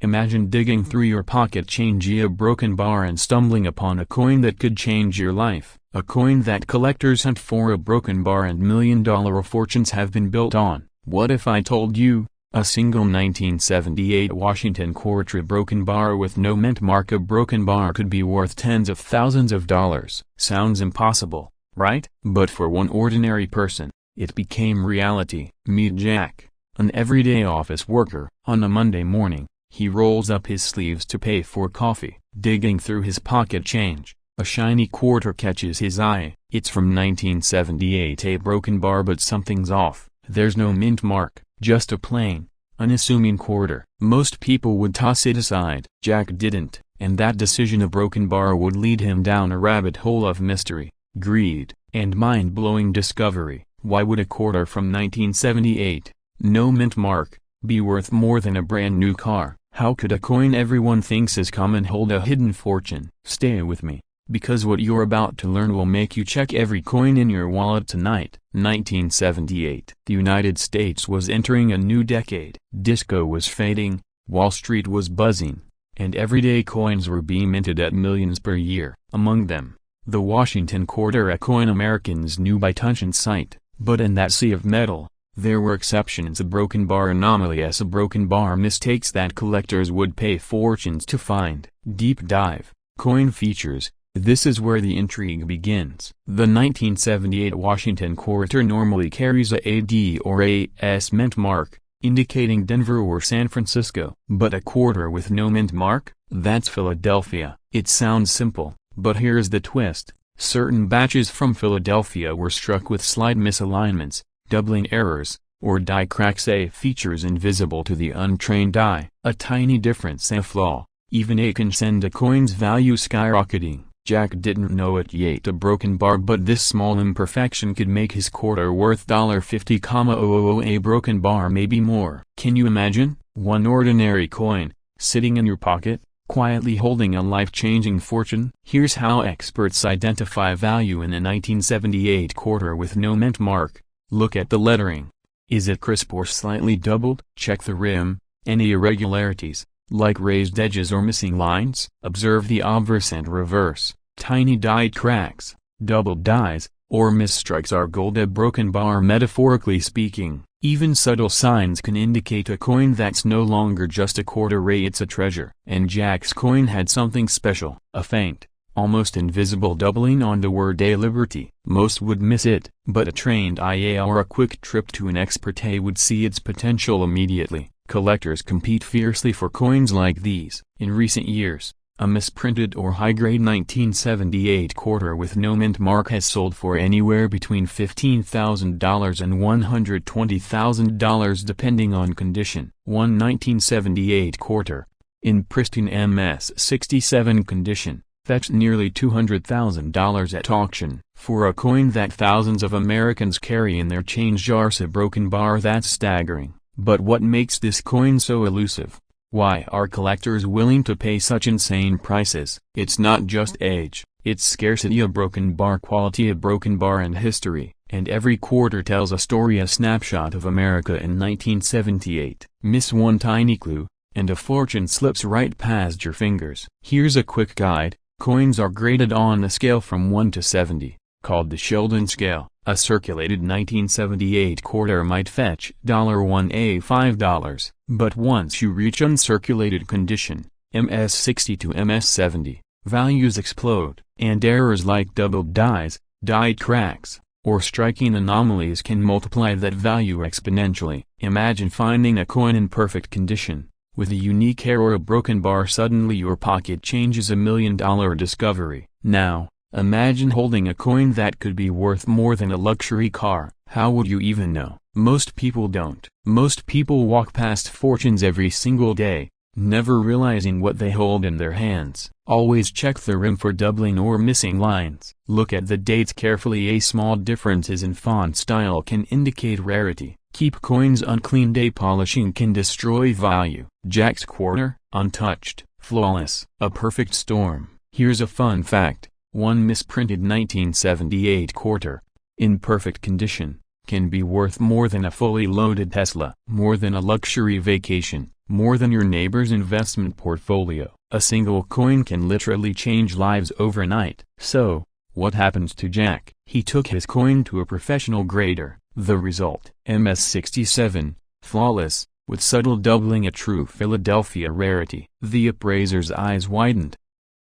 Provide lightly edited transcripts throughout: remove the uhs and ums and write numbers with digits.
Imagine digging through your pocket change a broken bar and stumbling upon a coin that could change your life. A coin that collectors hunt for. A broken bar and million-dollar fortunes have been built on. What if I told you, a single 1978 Washington Quarter broken bar with no mint mark? A broken bar could be worth tens of thousands of dollars. Sounds impossible, right? But for one ordinary person, it became reality. Meet Jack, an everyday office worker. On a Monday morning, he rolls up his sleeves to pay for coffee. Digging through his pocket change, a shiny quarter catches his eye. It's from 1978, a broken bar, but something's off. There's no mint mark, just a plain, unassuming quarter. Most people would toss it aside. Jack didn't, and that decision, a broken bar, would lead him down a rabbit hole of mystery, greed, and mind-blowing discovery. Why would a quarter from 1978, no mint mark, be worth more than a brand new car? How could a coin everyone thinks is common hold a hidden fortune? Stay with me, because what you're about to learn will make you check every coin in your wallet tonight. 1978. The United States was entering a new decade. Disco was fading, Wall Street was buzzing, and everyday coins were being minted at millions per year. Among them, the Washington Quarter, a coin Americans knew by touch and sight. But in that sea of metal, there were exceptions. A broken bar anomaly. Yes, a broken bar mistakes that collectors would pay fortunes to find. Deep dive. Coin features. This is where the intrigue begins. The 1978 Washington Quarter normally carries a AD or AS mint mark, indicating Denver or San Francisco. But a quarter with no mint mark? That's Philadelphia. It sounds simple, but here's the twist. Certain batches from Philadelphia were struck with slight misalignments, doubling errors, or die cracks, a features invisible to the untrained eye. A tiny difference, a flaw, even it can send a coin's value skyrocketing. Jack didn't know it yet, a broken bar, but this small imperfection could make his quarter worth $50,000. A broken bar, maybe more. Can you imagine? One ordinary coin, sitting in your pocket, quietly holding a life-changing fortune? Here's how experts identify value in a 1978 quarter with no mint mark. Look at the lettering. Is it crisp or slightly doubled? Check the rim. Any irregularities, like raised edges or missing lines? Observe the obverse and reverse. Tiny dyed cracks, doubled dies, or misstrikes are gold. A broken bar, metaphorically speaking, even subtle signs can indicate a coin that's no longer just a quarter. It's a treasure. And Jack's coin had something special. A faint, almost invisible doubling on the word A, liberty. Most would miss it, but a trained eye or a quick trip to an expert would see its potential immediately. Collectors compete fiercely for coins like these. In recent years, a misprinted or high-grade 1978 quarter with no mint mark has sold for anywhere between $15,000 and $120,000 depending on condition. One 1978 quarter, in pristine MS-67 condition, fetched nearly $200,000 at auction. For a coin that thousands of Americans carry in their change jars, a broken bar, that's staggering. But what makes this coin so elusive? Why are collectors willing to pay such insane prices? It's not just age, it's scarcity. A broken bar quality, a broken bar and history, and every quarter tells a story. A snapshot of America in 1978. Miss one tiny clue, and a fortune slips right past your fingers. Here's a quick guide. Coins are graded on a scale from 1 to 70, called the Sheldon scale. A circulated 1978 quarter might fetch $1 $5, but once you reach uncirculated condition, MS-60 to MS-70, values explode, and errors like doubled dies, dyed cracks, or striking anomalies can multiply that value exponentially. Imagine finding a coin in perfect condition, with a unique error, a broken bar. Suddenly your pocket changes, $1 million discovery. Now, imagine holding a coin that could be worth more than a luxury car. How would you even know? Most people don't. Most people walk past fortunes every single day, never realizing what they hold in their hands. Always check the rim for doubling or missing lines. Look at the dates carefully. A small differences in font style can indicate rarity. Keep coins uncleaned. A polishing can destroy value. Jack's quarter, untouched, flawless, a perfect storm. Here's a fun fact. One misprinted 1978 quarter, in perfect condition, can be worth more than a fully loaded Tesla, more than a luxury vacation, more than your neighbor's investment portfolio. A single coin can literally change lives overnight. So, what happened to Jack? He took his coin to a professional grader. The result: MS67, flawless, with subtle doubling, a true Philadelphia rarity. The appraiser's eyes widened.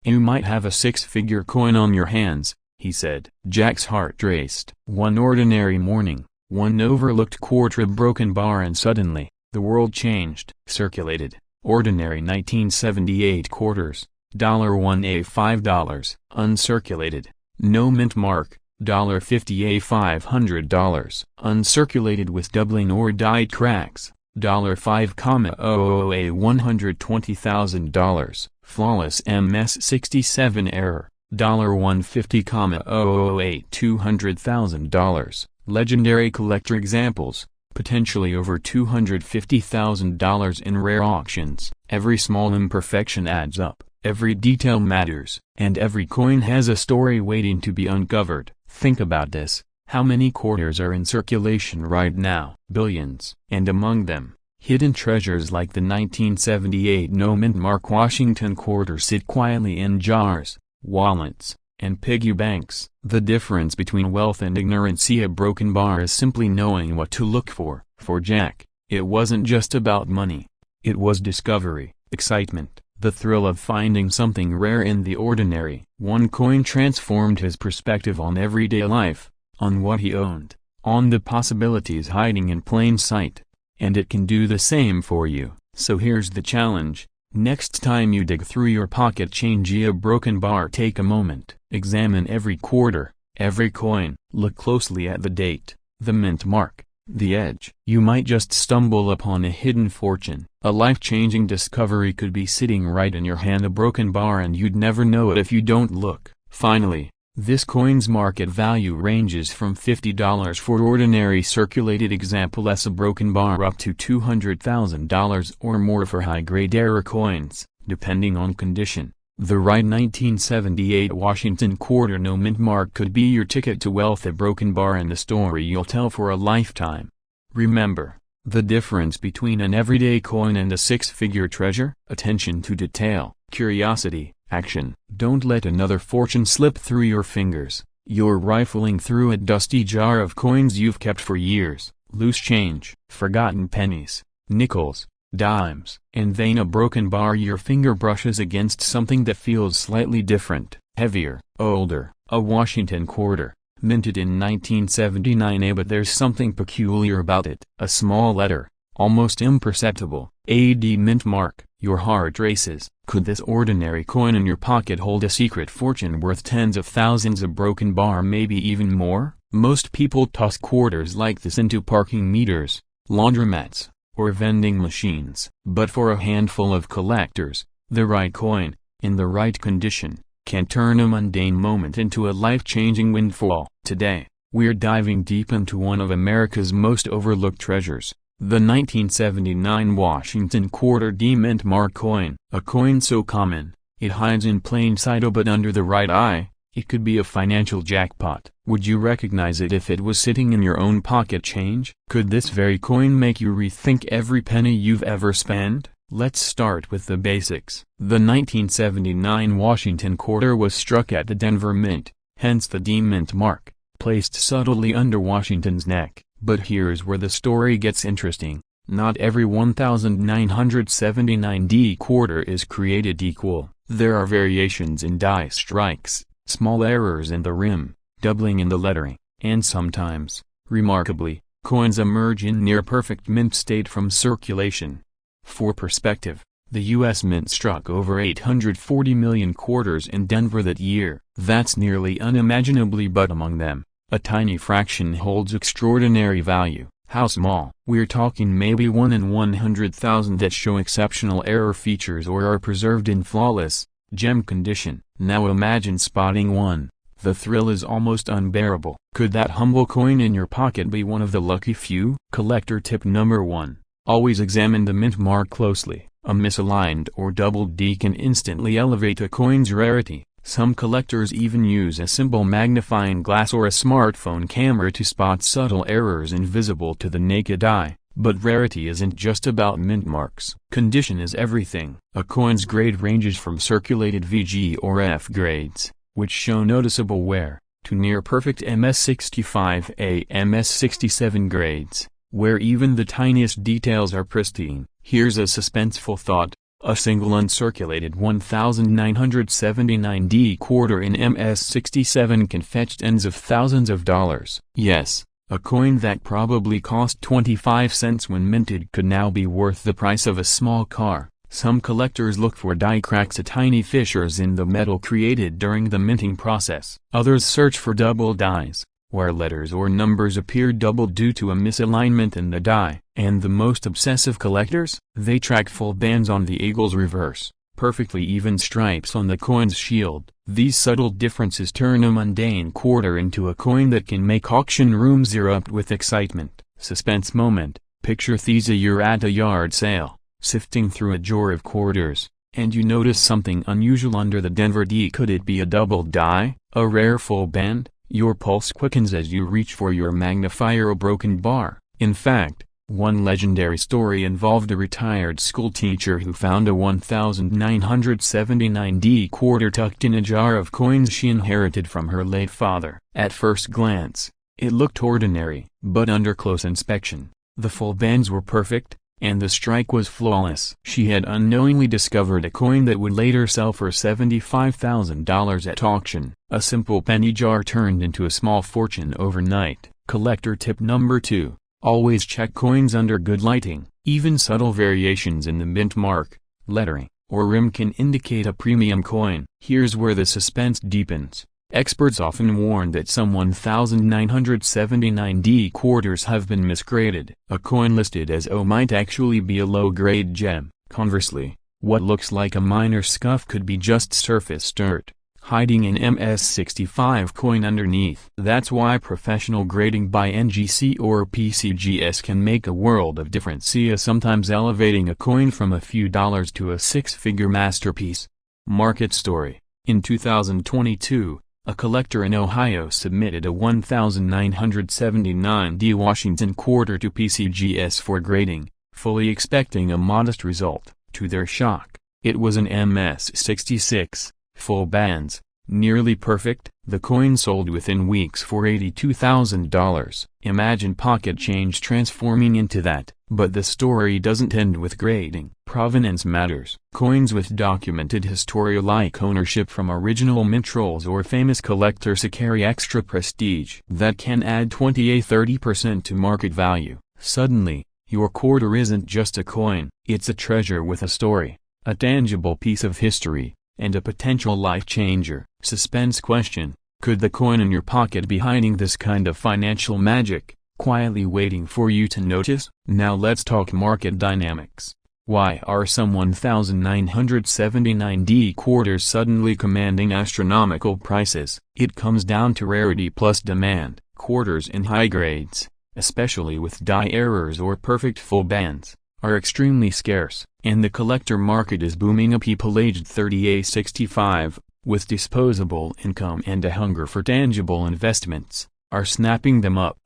"You might have a six-figure coin on your hands," he said. Jack's heart raced. One ordinary morning, one overlooked quarter, a broken bar, and suddenly, the world changed. Circulated, ordinary 1978 quarters, $1 $5. Uncirculated, no mint mark, $50 $500. Uncirculated with doubling or dyed cracks, $5,000 $120,000. Flawless MS67 error, $150,000 $200,000. Legendary collector examples, potentially over $250,000 in rare auctions. Every small imperfection adds up, every detail matters, and every coin has a story waiting to be uncovered. Think about this: how many quarters are in circulation right now? Billions. And among them, hidden treasures like the 1978 no mint mark Washington quarter sit quietly in jars, wallets, and piggy banks. The difference between wealth and ignorancy: a broken bar is simply knowing what to look for. For Jack, it wasn't just about money. It was discovery, excitement, the thrill of finding something rare in the ordinary. One coin transformed his perspective on everyday life, on what he owned, on the possibilities hiding in plain sight. And it can do the same for you. So here's the challenge: next time you dig through your pocket, change a broken bar, take a moment, examine every quarter, every coin, look closely at the date, the mint mark, the edge. You might just stumble upon a hidden fortune. A life-changing discovery could be sitting right in your hand, a broken bar, and you'd never know it if you don't look. Finally, this coin's market value ranges from $50 for ordinary circulated example as a broken bar up to $200,000 or more for high-grade error coins, depending on condition. The right 1978 Washington quarter no mint mark could be your ticket to wealth, a broken bar and the story you'll tell for a lifetime. Remember, the difference between an everyday coin and a six-figure treasure: attention to detail, curiosity, action. Don't let another fortune slip through your fingers. You're rifling through a dusty jar of coins you've kept for years, loose change, forgotten pennies, nickels, dimes, and then a broken bar. Your finger brushes against something that feels slightly different, heavier, older, a Washington quarter, minted in 1979, but there's something peculiar about it. A small letter, almost imperceptible, AD mint mark. Your heart races. Could this ordinary coin in your pocket hold a secret fortune worth tens of thousands? A broken bar, maybe even more? Most people toss quarters like this into parking meters, laundromats, or vending machines. But for a handful of collectors, the right coin, in the right condition, can turn a mundane moment into a life-changing windfall. Today, we're diving deep into one of America's most overlooked treasures, the 1979 Washington quarter D-mint mark coin. A coin so common, it hides in plain sight, but under the right eye, it could be a financial jackpot. Would you recognize it if it was sitting in your own pocket change? Could this very coin make you rethink every penny you've ever spent? Let's start with the basics. The 1979 Washington quarter was struck at the Denver Mint, hence the D-mint mark, placed subtly under Washington's neck. But here's where the story gets interesting. Not every 1979 D quarter is created equal. There are variations in die strikes, small errors in the rim, doubling in the lettering, and sometimes, remarkably, coins emerge in near-perfect mint state from circulation. For perspective, the U.S. Mint struck over 840 million quarters in Denver that year. That's nearly unimaginably, but among them, a tiny fraction holds extraordinary value. How small? We're talking maybe 1 in 100,000 that show exceptional error features or are preserved in flawless, gem condition. Now imagine spotting one. The thrill is almost unbearable. Could that humble coin in your pocket be one of the lucky few? Collector tip number 1. Always examine the mint mark closely. A misaligned or doubled D can instantly elevate a coin's rarity. Some collectors even use a simple magnifying glass or a smartphone camera to spot subtle errors invisible to the naked eye. But rarity isn't just about mint marks. Condition is everything. A coin's grade ranges from circulated VG or F grades, which show noticeable wear, to near-perfect MS65A MS67 grades, where even the tiniest details are pristine. Here's a suspenseful thought. A single uncirculated 1979D quarter in MS67 can fetch tens of thousands of dollars. Yes, a coin that probably cost 25 cents when minted could now be worth the price of a small car. Some collectors look for die cracks or tiny fissures in the metal created during the minting process. Others search for double dies, where letters or numbers appear doubled due to a misalignment in the die. And the most obsessive collectors? They track full bands on the eagle's reverse, perfectly even stripes on the coin's shield. These subtle differences turn a mundane quarter into a coin that can make auction rooms erupt with excitement. Suspense moment. Picture this: you're at a yard sale, sifting through a drawer of quarters, and you notice something unusual under the Denver D. Could it be a double die? A rare full band? Your pulse quickens as you reach for your magnifier or broken bar. In fact, one legendary story involved a retired school teacher who found a 1979D quarter tucked in a jar of coins she inherited from her late father. At first glance, it looked ordinary, but under close inspection, the full bands were perfect, and the strike was flawless. She had unknowingly discovered a coin that would later sell for $75,000 at auction. A simple penny jar turned into a small fortune overnight. Collector tip number 2. Always check coins under good lighting. Even subtle variations in the mint mark, lettering, or rim can indicate a premium coin. Here's where the suspense deepens. Experts often warn that some 1979D quarters have been misgraded. A coin listed as O might actually be a low-grade gem. Conversely, what looks like a minor scuff could be just surface dirt, hiding an MS65 coin underneath. That's why professional grading by NGC or PCGS can make a world of difference, sometimes elevating a coin from a few dollars to a six-figure masterpiece. Market story. In 2022, a collector in Ohio submitted a 1979D Washington quarter to PCGS for grading, fully expecting a modest result. To their shock, it was an MS66. Full bands, nearly perfect. The coin sold within weeks for $82,000. Imagine pocket change transforming into that. But the story doesn't end with grading. Provenance matters. Coins with documented history like ownership from original mint trolls or famous collectors carry extra prestige that can add 20–30% to market value. Suddenly, your quarter isn't just a coin, it's a treasure with a story, a tangible piece of history, and a potential life changer. Suspense question: could the coin in your pocket be hiding this kind of financial magic, quietly waiting for you to notice? Now let's talk market dynamics. Why are some 1979D quarters suddenly commanding astronomical prices? It comes down to rarity plus demand. Quarters in high grades, especially with die errors or perfect full bands, are extremely scarce, and the collector market is booming. People aged 30–65, with disposable income and a hunger for tangible investments, are snapping them up.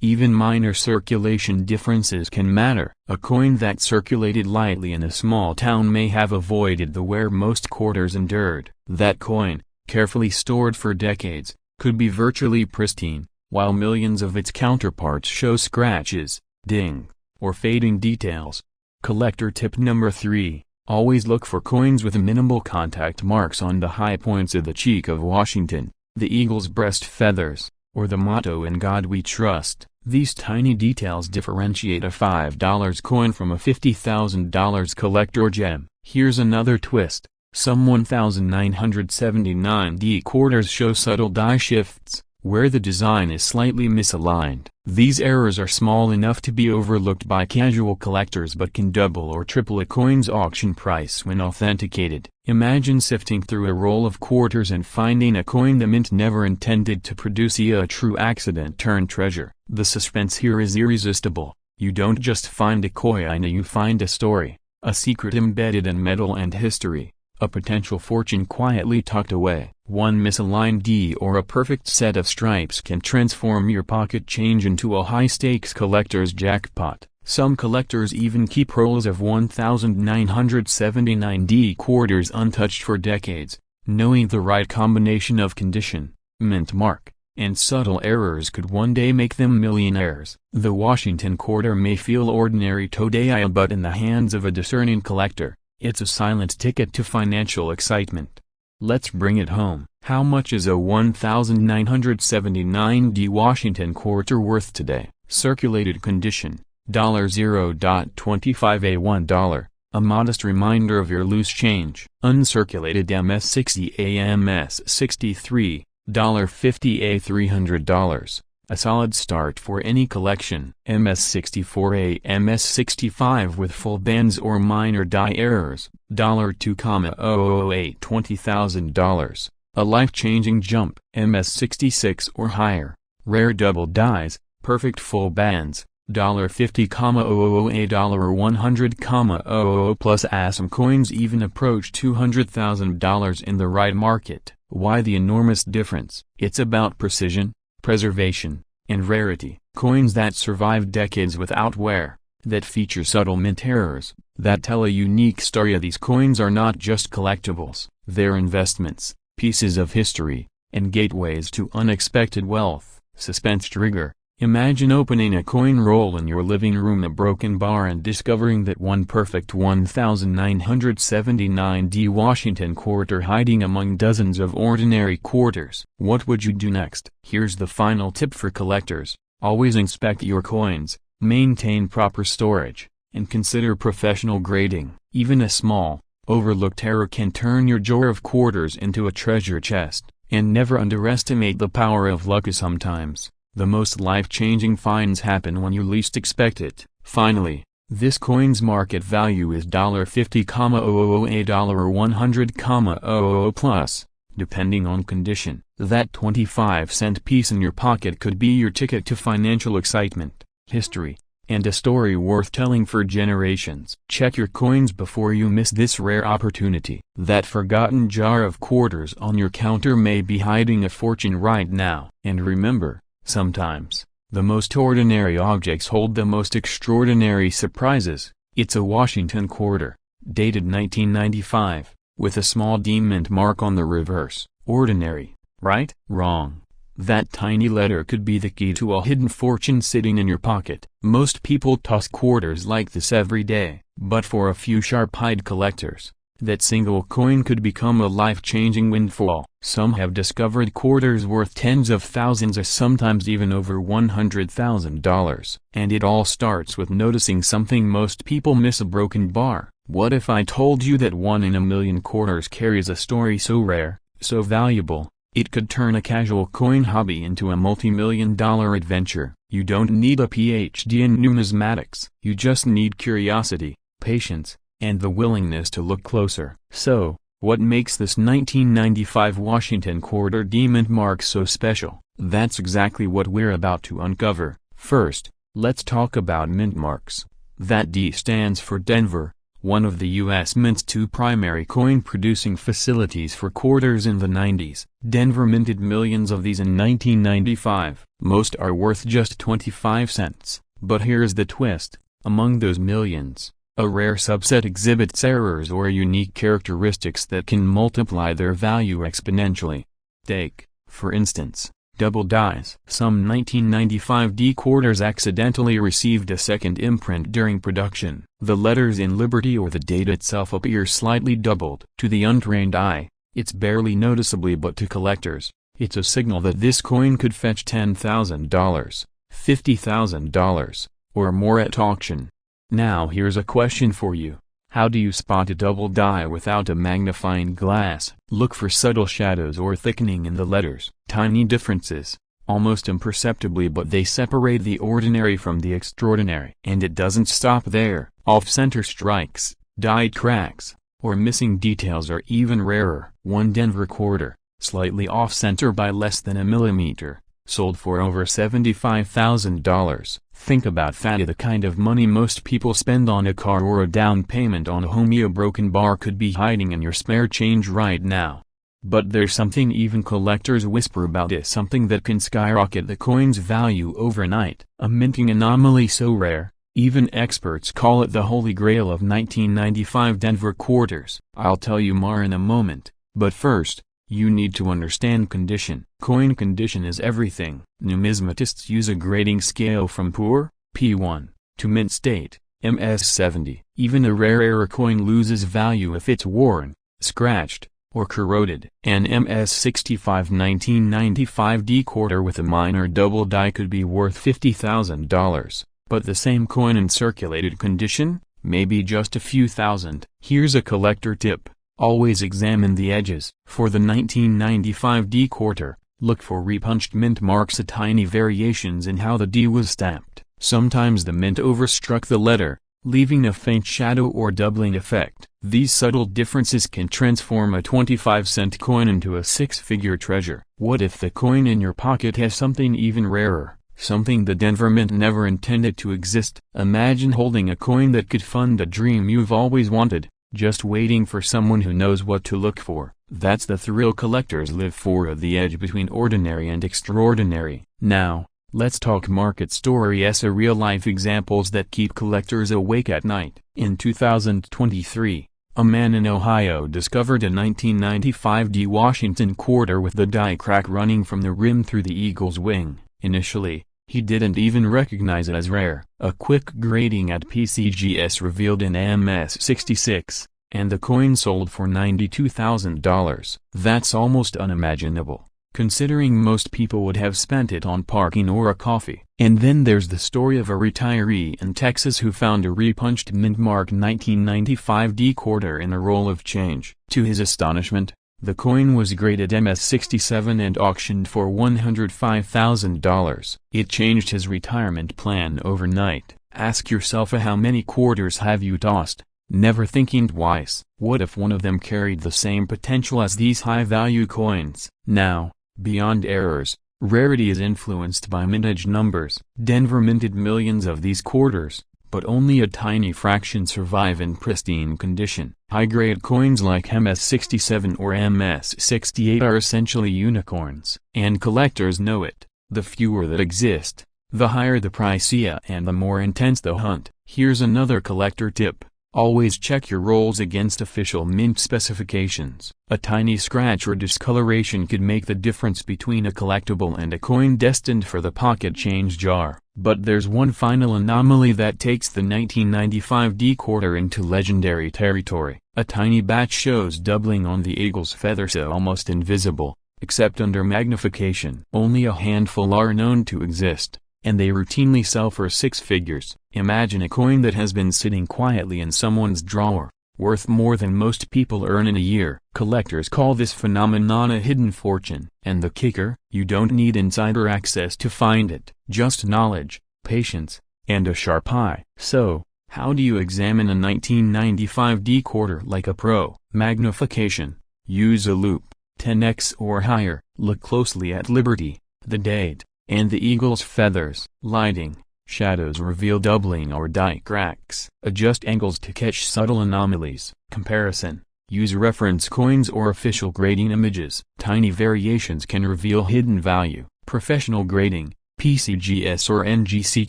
Even minor circulation differences can matter. A coin that circulated lightly in a small town may have avoided the wear most quarters endured. That coin, carefully stored for decades, could be virtually pristine, while millions of its counterparts show scratches, ding, or fading details. Collector tip number 3. Always look for coins with minimal contact marks on the high points of the cheek of Washington, the eagle's breast feathers, or the motto "In God We Trust." These tiny details differentiate a $5 coin from a $50,000 collector gem. Here's another twist. Some 1979D quarters show subtle die shifts, where the design is slightly misaligned. These errors are small enough to be overlooked by casual collectors but can double or triple a coin's auction price when authenticated. Imagine sifting through a roll of quarters and finding a coin the mint never intended to produce, a true accident turned treasure. The suspense here is irresistible. You don't just find a coin, you find a story, a secret embedded in metal and history, a potential fortune quietly tucked away. One misaligned D or a perfect set of stripes can transform your pocket change into a high-stakes collector's jackpot. Some collectors even keep rolls of 1979D quarters untouched for decades, knowing the right combination of condition, mint mark, and subtle errors could one day make them millionaires. The Washington quarter may feel ordinary today, but in the hands of a discerning collector, it's a silent ticket to financial excitement. Let's bring it home. How much is a 1979D Washington quarter worth today? Circulated condition, $0.25 $1. A modest reminder of your loose change. Uncirculated MS60A MS63, $1.50 $300. A solid start for any collection. MS64A MS65 with full bands or minor die errors, $2,008 $20,000. A life-changing jump. MS66 or higher, rare double dies, perfect full bands, $50,000 or $100,000 plus. Some coins even approach $200,000 in the right market. Why the enormous difference? It's about precision, preservation, and rarity. Coins that survive decades without wear, that feature subtle mint errors, that tell a unique story. These coins are not just collectibles, they're investments, pieces of history, and gateways to unexpected wealth. Suspense trigger. Imagine opening a coin roll in your living room, a broken bar, and discovering that one perfect 1979D Washington quarter hiding among dozens of ordinary quarters. What would you do next? Here's the final tip for collectors. Always inspect your coins, maintain proper storage, and consider professional grading. Even a small, overlooked error can turn your drawer of quarters into a treasure chest. And never underestimate the power of luck. Sometimes, the most life-changing finds happen when you least expect it. Finally, this coin's market value is $50,000 or $100,000 plus, depending on condition. That 25-cent piece in your pocket could be your ticket to financial excitement, history, and a story worth telling for generations. Check your coins before you miss this rare opportunity. That forgotten jar of quarters on your counter may be hiding a fortune right now. And remember, sometimes, the most ordinary objects hold the most extraordinary surprises. It's a Washington quarter, dated 1995, with a small D mint mark on the reverse. Ordinary, right? Wrong. That tiny letter could be the key to a hidden fortune sitting in your pocket. Most people toss quarters like this every day, but for a few sharp-eyed collectors, that single coin could become a life-changing windfall. Some have discovered quarters worth tens of thousands or sometimes even over $100,000. And it all starts with noticing something most people miss: a broken bar. What if I told you that 1 in a million quarters carries a story so rare, so valuable, it could turn a casual coin hobby into a multi-million-dollar adventure? You don't need a PhD in numismatics. You just need curiosity, patience, and the willingness to look closer. So, what makes this 1995 Washington quarter D mint mark so special? That's exactly what we're about to uncover. First, let's talk about mint marks. That D stands for Denver, one of the U.S. Mint's two primary coin-producing facilities for quarters in the 90s. Denver minted millions of these in 1995. Most are worth just 25 cents. But here's the twist: among those millions, a rare subset exhibits errors or unique characteristics that can multiply their value exponentially. Take, for instance, double dies. Some 1995D quarters accidentally received a second imprint during production. The letters in Liberty or the date itself appear slightly doubled. To the untrained eye, it's barely noticeable, but to collectors, it's a signal that this coin could fetch $10,000, $50,000, or more at auction. Now here's a question for you. How do you spot a double die without a magnifying glass? Look for subtle shadows or thickening in the letters. Tiny differences, almost imperceptibly, but they separate the ordinary from the extraordinary. And it doesn't stop there. Off-center strikes, die cracks, or missing details are even rarer. One Denver quarter, slightly off-center by less than a millimeter, sold for over $75,000. Think about that. The kind of money most people spend on a car or a down payment on a home. A broken bar could be hiding in your spare change right now. But there's something even collectors whisper about it, something that can skyrocket the coin's value overnight. A minting anomaly so rare, Even experts call it the holy grail of 1995 Denver quarters. I'll tell you more in a moment, but first, you need to understand condition. Coin condition is everything. Numismatists use a grading scale from poor, P1, to mint state, MS70. Even a rare coin loses value if it's worn, scratched, or corroded. An MS65 1995 D quarter with a minor double die could be worth $50,000, but the same coin in circulated condition, maybe just a few thousand. Here's a collector tip. Always examine the edges. For the 1995 D quarter, look for repunched mint marks or tiny variations in how the D was stamped. Sometimes the mint overstruck the letter, leaving a faint shadow or doubling effect. These subtle differences can transform a 25-cent coin into a six-figure treasure. What if the coin in your pocket has something even rarer, something the Denver Mint never intended to exist? Imagine holding a coin that could fund a dream you've always wanted, just waiting for someone who knows what to look for. That's the thrill collectors live for, the edge between ordinary and extraordinary. Now, let's talk market stories, real-life examples that keep collectors awake at night. In 2023, a man in Ohio discovered a 1995 D Washington quarter with the die crack running from the rim through the eagle's wing. Initially, he didn't even recognize it as rare. A quick grading at PCGS revealed an MS66, and the coin sold for $92,000. That's almost unimaginable, considering most people would have spent it on parking or a coffee. And then there's the story of a retiree in Texas who found a repunched mint-mark 1995 D quarter in a roll of change. To his astonishment, the coin was graded MS67 and auctioned for $105,000. It changed his retirement plan overnight. Ask yourself, how many quarters have you tossed, never thinking twice? What if one of them carried the same potential as these high-value coins? Now, beyond errors, rarity is influenced by mintage numbers. Denver minted millions of these quarters, but only a tiny fraction survive in pristine condition. High-grade coins like MS67 or MS68 are essentially unicorns, and collectors know it. The fewer that exist, the higher the price, and the more intense the hunt. Here's another collector tip. Always check your rolls against official mint specifications. A tiny scratch or discoloration could make the difference between a collectible and a coin destined for the pocket change jar. But there's one final anomaly that takes the 1995 D quarter into legendary territory. A tiny batch shows doubling on the eagle's feather, so almost invisible, except under magnification. Only a handful are known to exist, and they routinely sell for six figures. Imagine a coin that has been sitting quietly in someone's drawer, worth more than most people earn in a year. Collectors call this phenomenon a hidden fortune. And the kicker? You don't need insider access to find it. Just knowledge, patience, and a sharp eye. So, how do you examine a 1995 D quarter like a pro? Magnification. Use a loupe, 10x or higher. Look closely at Liberty, the date, and the eagle's feathers. Lighting, shadows reveal doubling or die cracks. Adjust angles to catch subtle anomalies. Comparison. Use reference coins or official grading images. Tiny variations can reveal hidden value. Professional grading, PCGS or NGC,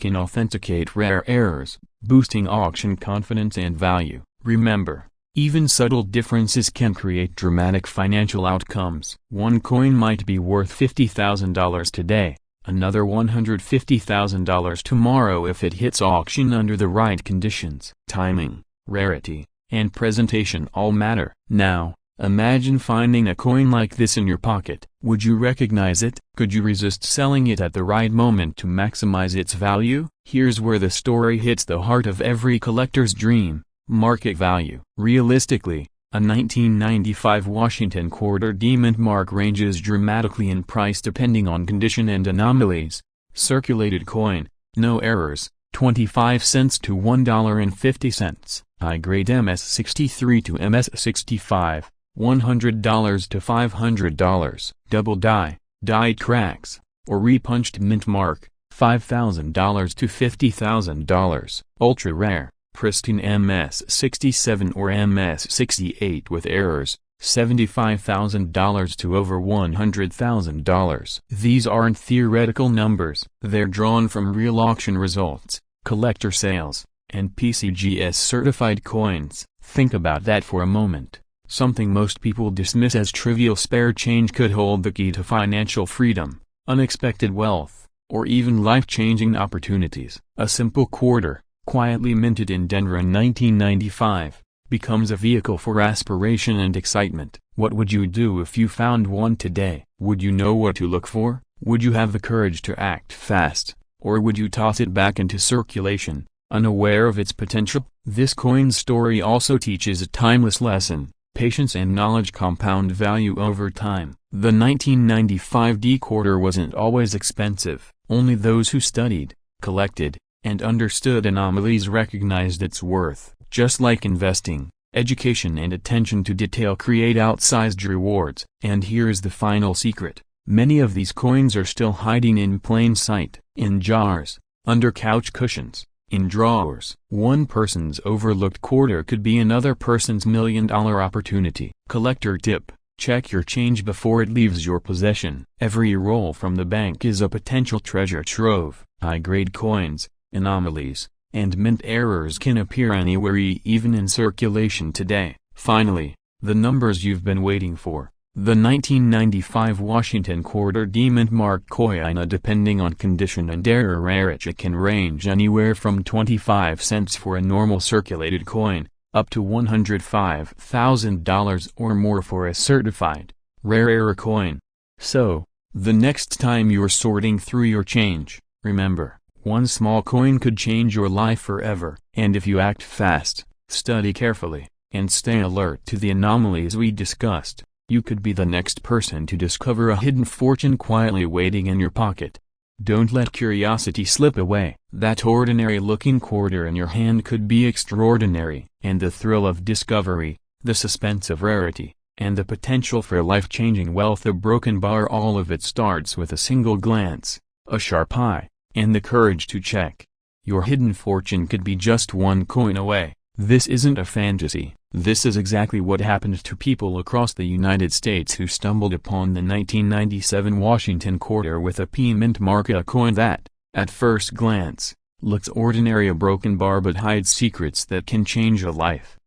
can authenticate rare errors, boosting auction confidence and value. Remember, even subtle differences can create dramatic financial outcomes. One coin might be worth $50,000 today, another $150,000 tomorrow if it hits auction under the right conditions. Timing, rarity, and presentation all matter. Now, imagine finding a coin like this in your pocket. Would you recognize it? Could you resist selling it at the right moment to maximize its value? Here's where the story hits the heart of every collector's dream: market value. Realistically, a 1995 Washington quarter D mint mark ranges dramatically in price depending on condition and anomalies. Circulated coin, no errors, 25 cents to $1.50. High-grade MS63 to MS65, $100 to $500. Double die, dyed cracks, or repunched mint mark, $5,000 to $50,000. Ultra rare, pristine MS67 or MS68 with errors, $75,000 to over $100,000. These aren't theoretical numbers. They're drawn from real auction results. collector sales, and PCGS certified coins. Think about that for a moment. Something most people dismiss as trivial spare change could hold the key to financial freedom, unexpected wealth, or even life-changing opportunities. A simple quarter, quietly minted in Denver in 1995, becomes a vehicle for aspiration and excitement. What would you do if you found one today? Would you know what to look for? Would you have the courage to act fast? Or would you toss it back into circulation, unaware of its potential? This coin's story also teaches a timeless lesson: patience and knowledge compound value over time. The 1995 D quarter wasn't always expensive. Only those who studied, collected, and understood anomalies recognized its worth. Just like investing, education and attention to detail create outsized rewards. And here's the final secret: many of these coins are still hiding in plain sight, in jars, under couch cushions, in drawers. One person's overlooked quarter could be another person's $1,000,000 opportunity. Collector tip: check your change before it leaves your possession. Every roll from the bank is a potential treasure trove. High-grade coins, anomalies, and mint errors can appear anywhere, even in circulation today. Finally, the numbers you've been waiting for. The 1995 Washington quarter D mint mark coin, depending on condition and error rarity, can range anywhere from 25 cents for a normal circulated coin, up to $105,000 or more for a certified, rare error coin. So, the next time you're sorting through your change, remember, one small coin could change your life forever. And if you act fast, study carefully, and stay alert to the anomalies we discussed, you could be the next person to discover a hidden fortune quietly waiting in your pocket. Don't let curiosity slip away. That ordinary-looking quarter in your hand could be extraordinary. And the thrill of discovery, the suspense of rarity, and the potential for life-changing wealth, a broken bar, all of it starts with a single glance, a sharp eye, and the courage to check. Your hidden fortune could be just one coin away. This isn't a fantasy. This is exactly what happened to people across the United States who stumbled upon the 1997 Washington quarter with a P mint mark, a coin that, at first glance, looks ordinary, a broken bar, but hides secrets that can change a life.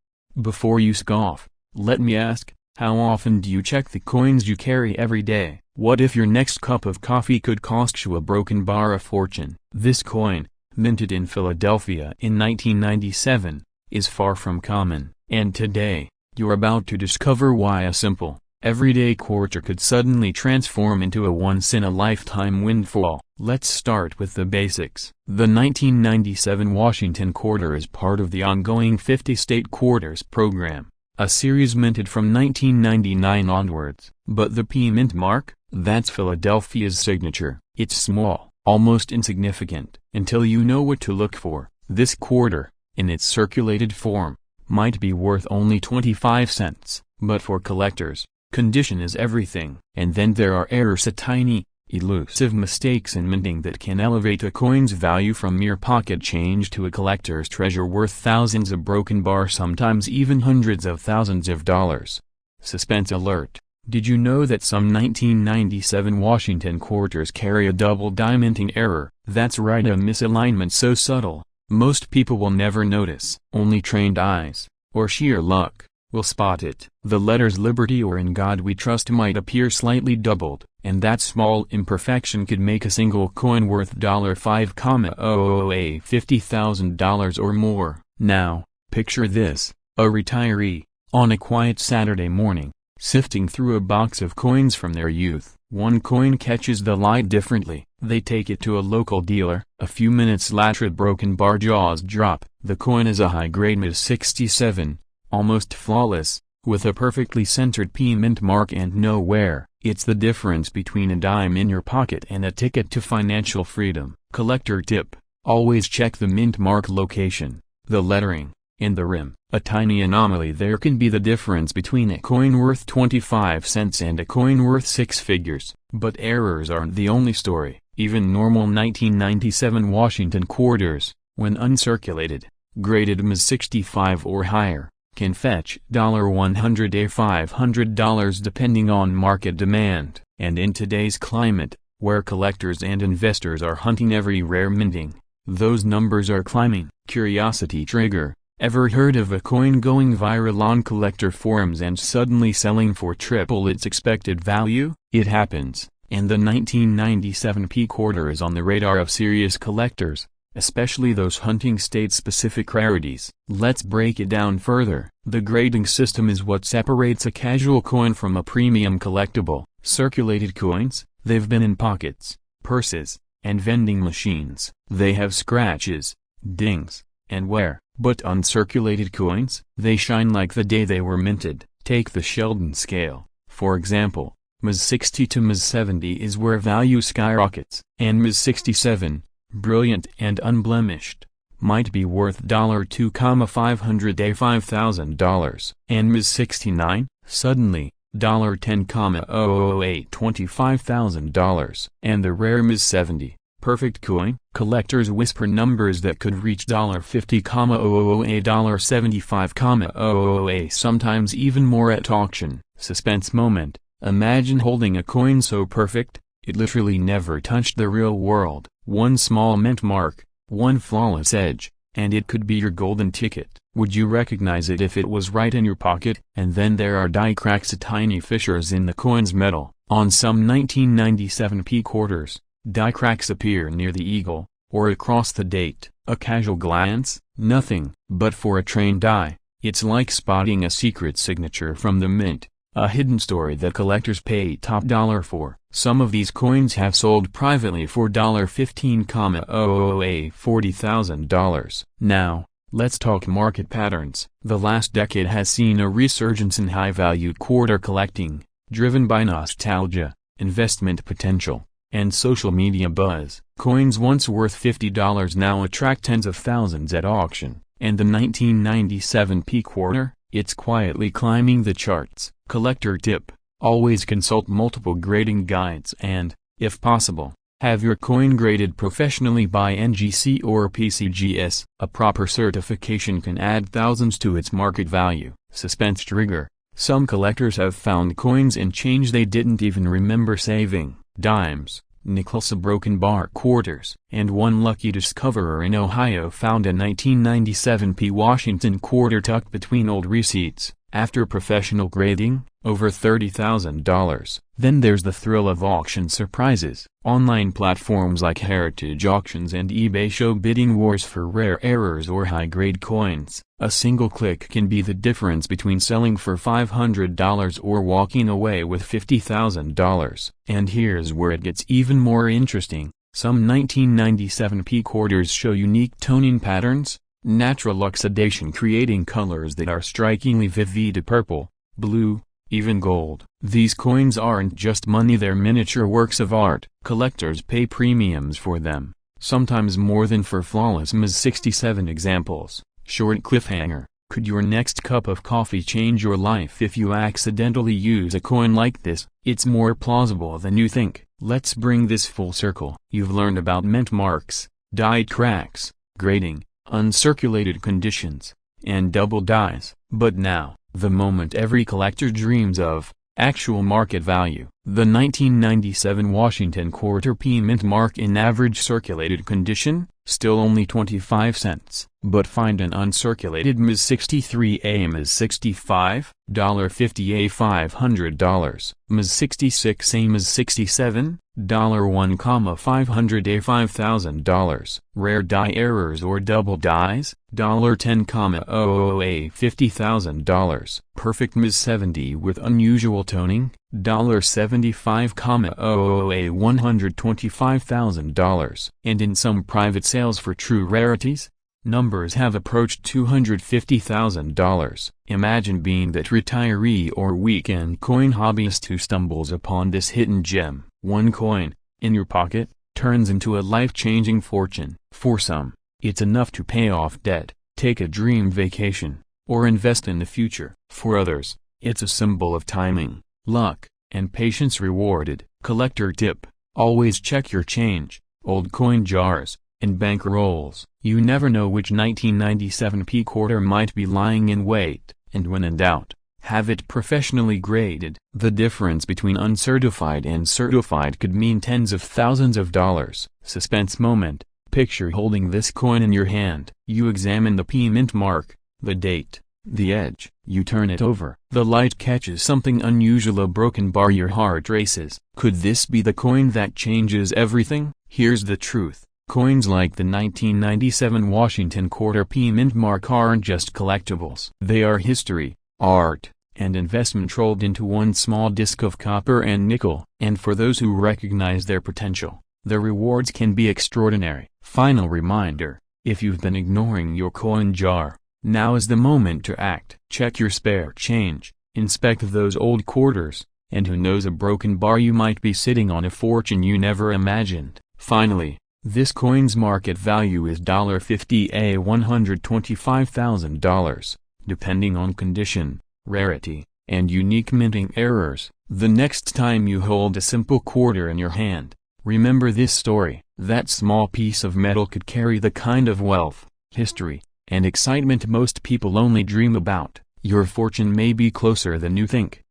Before you scoff, let me ask, how often do you check the coins you carry every day? What if your next cup of coffee could cost you a broken bar, a fortune? This coin, minted in Philadelphia in 1997, is far from common. And today, you're about to discover why a simple, everyday quarter could suddenly transform into a once-in-a-lifetime windfall. Let's start with the basics. The 1997 Washington quarter is part of the ongoing 50-state quarters program, a series minted from 1999 onwards. But the P mint mark? That's Philadelphia's signature. It's small, almost insignificant, until you know what to look for. This quarter, in its circulated form, might be worth only 25 cents, but for collectors, condition is everything. And then there are errors, tiny, elusive mistakes in minting that can elevate a coin's value from mere pocket change to a collector's treasure worth thousands, of broken bar, sometimes even hundreds of thousands of dollars. Suspense alert: did you know that some 1997 Washington quarters carry a double die minting error? That's right, a misalignment so subtle, most people will never notice. Only trained eyes, or sheer luck, will spot it. The letters Liberty or In God We Trust might appear slightly doubled, and that small imperfection could make a single coin worth $5,000 $50,000 or more. Now, picture this: a retiree, on a quiet Saturday morning, sifting through a box of coins from their youth. One coin catches the light differently. They take it to a local dealer. A few minutes later, broken bar, jaws drop. The coin is a high-grade Ms. 67, almost flawless, with a perfectly centered P mint mark and no wear. It's the difference between a dime in your pocket and a ticket to financial freedom. Collector tip: always check the mint mark location, the lettering, and the rim. A tiny anomaly there can be the difference between a coin worth 25 cents and a coin worth six figures. But errors aren't the only story. Even normal 1997 Washington quarters, when uncirculated, graded Ms. 65 or higher, can fetch $100 to $500 depending on market demand. And in today's climate, where collectors and investors are hunting every rare minting, Those numbers are climbing. Curiosity trigger. Ever heard of a coin going viral on collector forums and suddenly selling for triple its expected value? It happens, and the 1997 Hvae quarter is on the radar of serious collectors, especially those hunting state-specific rarities. Let's break it down further. The grading system is what separates a casual coin from a premium collectible. Circulated coins, they've been in pockets, purses, and vending machines. They have scratches, dings, and wear. But uncirculated coins, they shine like the day they were minted. Take the Sheldon scale, for example. Ms 60 to Ms 70 is where value skyrockets, and Ms 67, brilliant and unblemished, might be worth $2,500,000, and Ms 69, suddenly, $10,008 $25,000, and the rare Ms 70. Perfect coin? Collectors whisper numbers that could reach $50,000 $75,000 sometimes even more at auction. Suspense moment. Imagine holding a coin so perfect, it literally never touched the real world. One small mint mark, one flawless edge, and it could be your golden ticket. Would you recognize it if it was right in your pocket? And then there are die cracks, tiny fissures in the coin's metal. On some 1997 Hvae quarters, die cracks appear near the eagle, or across the date. A casual glance, nothing. But for a trained eye, it's like spotting a secret signature from the mint, a hidden story that collectors pay top dollar for. Some of these coins have sold privately for $15,000 $40,000. Now, let's talk market patterns. The last decade has seen a resurgence in high-value quarter collecting, driven by nostalgia, investment potential, and social media buzz. Coins once worth $50 now attract tens of thousands at auction, and the 1997 Hvae quarter, it's quietly climbing the charts. Collector tip: always consult multiple grading guides and, if possible, have your coin graded professionally by NGC or PCGS. A proper certification can add thousands to its market value. Suspense trigger: some collectors have found coins and change they didn't even remember saving. Dimes, nickels, broken bar quarters. And one lucky discoverer in Ohio found a 1997 Hvae Washington quarter tucked between old receipts. After professional grading, over $30,000. Then there's the thrill of auction surprises. Online platforms like Heritage Auctions and eBay show bidding wars for rare errors or high-grade coins. A single click can be the difference between selling for $500 or walking away with $50,000. And here's where it gets even more interesting. Some 1997 Hvae quarters show unique toning patterns, natural oxidation creating colors that are strikingly vivid: purple, blue, even gold. These coins aren't just money, they're miniature works of art. Collectors pay premiums for them, sometimes more than for flawless Ms 67 examples. Short cliffhanger: could your next cup of coffee change your life if you accidentally use a coin like this? It's more plausible than you think. Let's bring this full circle. You've learned about mint marks, die cracks, grading, uncirculated conditions, and double dies. But now, the moment every collector dreams of: actual market value. The 1997 Washington quarter Hvae mint mark in average circulated condition, still only 25 cents. But find an uncirculated Ms 63A, Ms 65, $50A $500, Ms 66A, Ms 67, $1,500A $5,000. Rare die errors or double dies, $10,000A $50,000. Perfect Ms 70 with unusual toning, $75,000A $125,000. And in some private sales for true rarities, numbers have approached $250,000. Imagine being that retiree or weekend coin hobbyist who stumbles upon this hidden gem. One coin, in your pocket, turns into a life-changing fortune. For some, it's enough to pay off debt, take a dream vacation, or invest in the future. For others, it's a symbol of timing, luck, and patience rewarded. Collector tip: always check your change, old coin jars, and bank rolls. You never know which 1997 Hvae quarter might be lying in wait, and when in doubt, have it professionally graded. The difference between uncertified and certified could mean tens of thousands of dollars. Suspense moment: Picture holding this coin in your hand. You examine the P mint mark, the date, the edge. You turn it over. The light catches something unusual, a broken bar. Your heart races. Could this be the coin that changes everything? Here's the truth. Coins like the 1997 Washington quarter P mint mark aren't just collectibles. They are history, art, and investment rolled into one small disc of copper and nickel. And for those who recognize their potential, the rewards can be extraordinary. Final reminder, if you've been ignoring your coin jar, now is the moment to act. Check your spare change, inspect those old quarters, and who knows, a broken bar, you might be sitting on a fortune you never imagined. Finally, this coin's market value is $50 to $125,000, depending on condition, rarity, and unique minting errors. The next time you hold a simple quarter in your hand, remember this story. That small piece of metal could carry the kind of wealth, history, and excitement most people only dream about. Your fortune may be closer than you think.